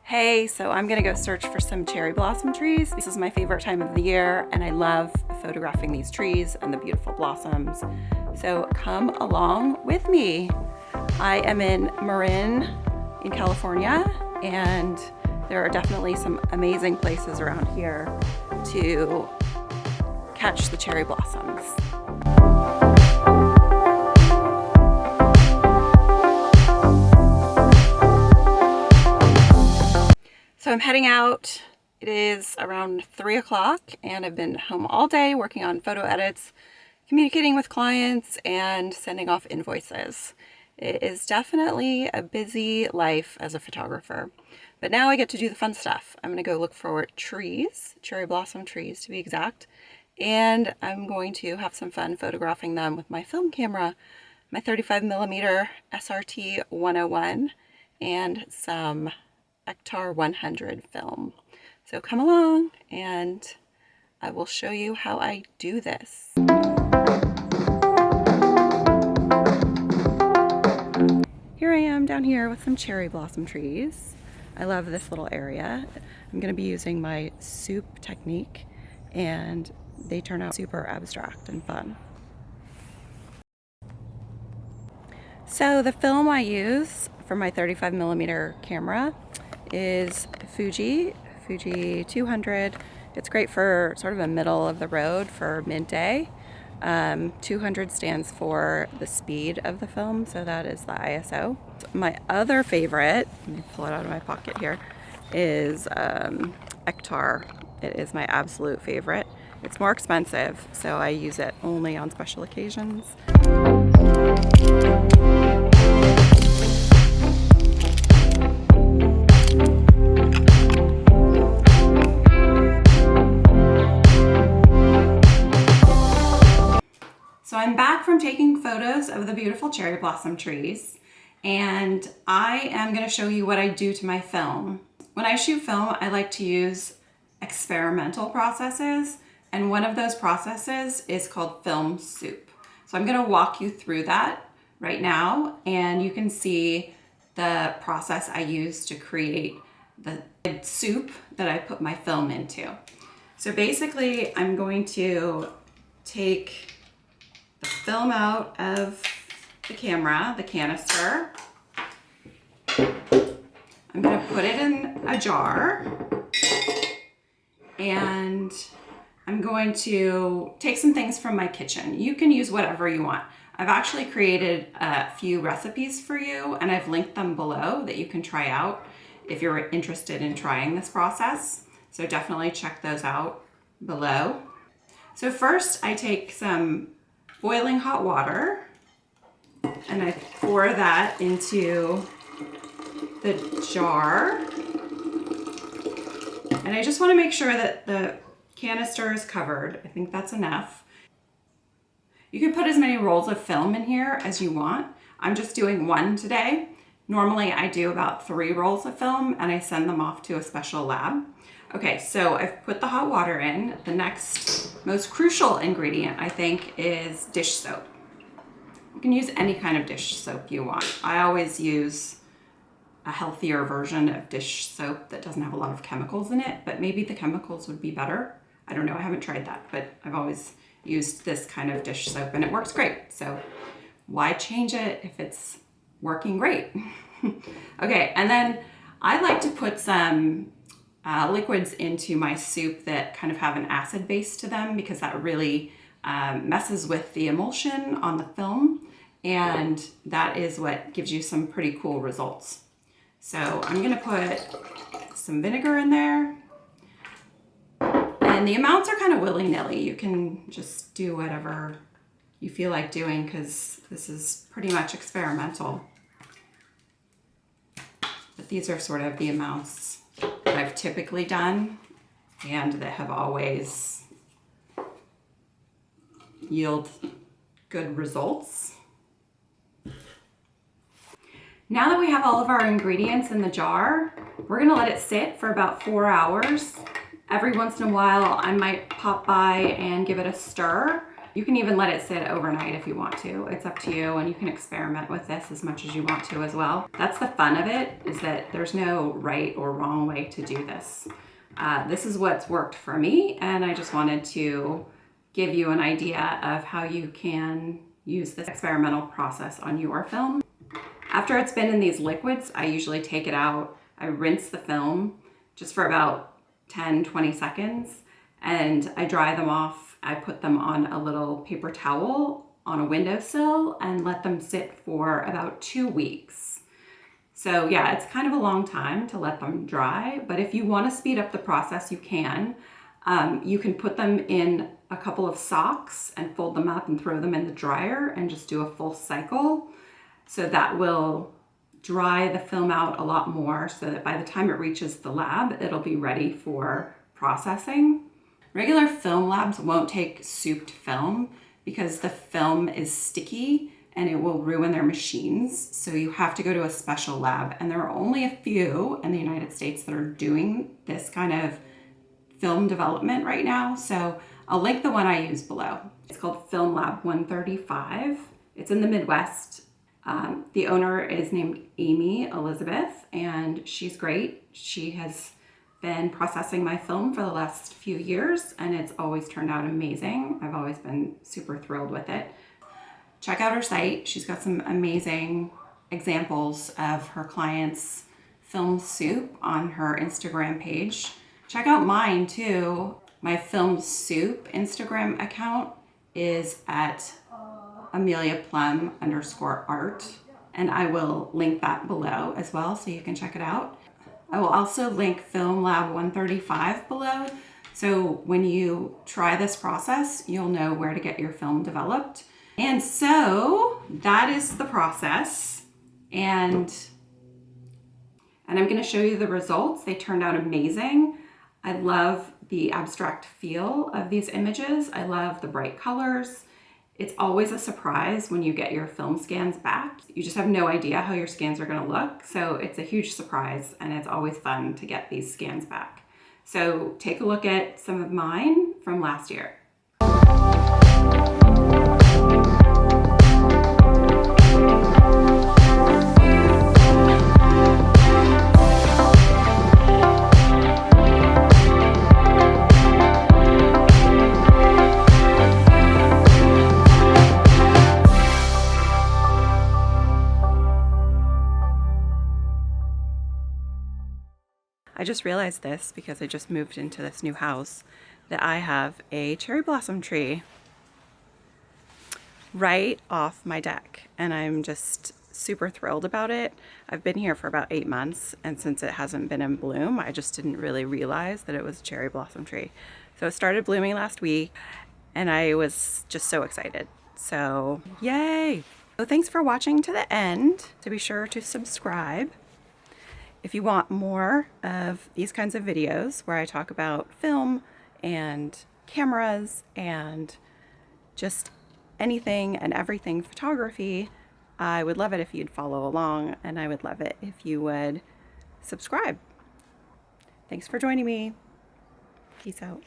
Hey, so I'm gonna go search for some cherry blossom trees. This is my favorite time of the year and I love photographing these trees and the beautiful blossoms. So come along with me. I am in Marin in California, and there are definitely some amazing places around here to catch the cherry blossoms. So I'm heading out. It is around 3 o'clock and I've been home all day working on photo edits, communicating with clients, and sending off invoices. It is definitely a busy life as a photographer, but now I get to do the fun stuff. I'm gonna go look for trees, cherry blossom trees to be exact, and I'm going to have some fun photographing them with my film camera, my 35mm SRT 101, and some Ektar 100 film. So come along and I will show you how I do this. Here I am down here with some cherry blossom trees. I love this little area. I'm going to be using my soup technique and they turn out super abstract and fun. So the film I use for my 35mm camera is Fuji 200. It's great for sort of a middle of the road for midday. 200 stands for the speed of the film, so that is the ISO. My other favorite, let me pull it out of my pocket here, is Ektar. It is my absolute favorite. It's more expensive, so I use it only on special occasions. So I'm back from taking photos of the beautiful cherry blossom trees, and I am going to show you what I do to my film. When I shoot film, I like to use experimental processes, and one of those processes is called film soup. So I'm going to walk you through that right now, and you can see the process I use to create the soup that I put my film into. So basically, I'm going to take the film out of the camera, the canister. I'm going to put it in a jar, and I'm going to take some things from my kitchen. You can use whatever you want. I've actually created a few recipes for you, and I've linked them below that you can try out if you're interested in trying this process. So definitely check those out below. So first I take some boiling hot water and I pour that into the jar, and I just want to make sure that the canister is covered. I think that's enough. You can put as many rolls of film in here as you want. I'm just doing one today. Normally I do about 3 rolls of film and I send them off to a special lab. Okay, so I've put the hot water in. The next most crucial ingredient, I think, is dish soap. You can use any kind of dish soap you want. I always use a healthier version of dish soap that doesn't have a lot of chemicals in it, but maybe the chemicals would be better. I don't know, I haven't tried that, but I've always used this kind of dish soap and it works great. So why change it if it's working great? Okay, and then I like to put some liquids into my soup that kind of have an acid base to them, because that really messes with the emulsion on the film, and that is what gives you some pretty cool results. So I'm going to put some vinegar in there, and the amounts are kind of willy-nilly. You can just do whatever you feel like doing because this is pretty much experimental. But these are sort of the amounts that I've typically done and that have always yield good results. Now that we have all of our ingredients in the jar, we're gonna let it sit for about 4 hours. Every once in a while, I might pop by and give it a stir. You can even let it sit overnight if you want to. It's up to you, and you can experiment with this as much as you want to as well. That's the fun of it, is that there's no right or wrong way to do this. This is what's worked for me, and I just wanted to give you an idea of how you can use this experimental process on your film. After it's been in these liquids, I usually take it out. I rinse the film just for about 10-20 seconds, and I dry them off. I put them on a little paper towel on a windowsill and let them sit for about 2 weeks. So yeah, it's kind of a long time to let them dry, but if you want to speed up the process, you can. You can put them in a couple of socks and fold them up and throw them in the dryer and just do a full cycle. So that will dry the film out a lot more, so that by the time it reaches the lab, it'll be ready for processing. Regular film labs won't take souped film because the film is sticky and it will ruin their machines. So you have to go to a special lab, and there are only a few in the United States that are doing this kind of film development right now. So I'll link the one I use below. It's called Film Lab 135. It's in the Midwest. The owner is named Amy Elizabeth, and she's great. She has been processing my film for the last few years, and it's always turned out amazing. I've always been super thrilled with it. Check out her site. She's got some amazing examples of her clients' film soup on her Instagram page. Check out mine too. My film soup Instagram account is at AmeliaPlum_art, and I will link that below as well, so you can check it out. I will also link Film Lab 135 below, so when you try this process, you'll know where to get your film developed. And so that is the process, and I'm going to show you the results. They turned out amazing. I love the abstract feel of these images. I love the bright colors. It's always a surprise when you get your film scans back. You just have no idea how your scans are going to look. So it's a huge surprise, and it's always fun to get these scans back. So take a look at some of mine from last year. I just realized this because I just moved into this new house, that I have a cherry blossom tree right off my deck, and I'm just super thrilled about it. I've been here for about 8 months, and since it hasn't been in bloom, I just didn't really realize that it was a cherry blossom tree. So it started blooming last week, and I was just so excited. So yay! So thanks for watching to the end. So be sure to subscribe if you want more of these kinds of videos where I talk about film and cameras and just anything and everything photography. I would love it if you'd follow along, and I would love it if you would subscribe. Thanks for joining me. Peace out.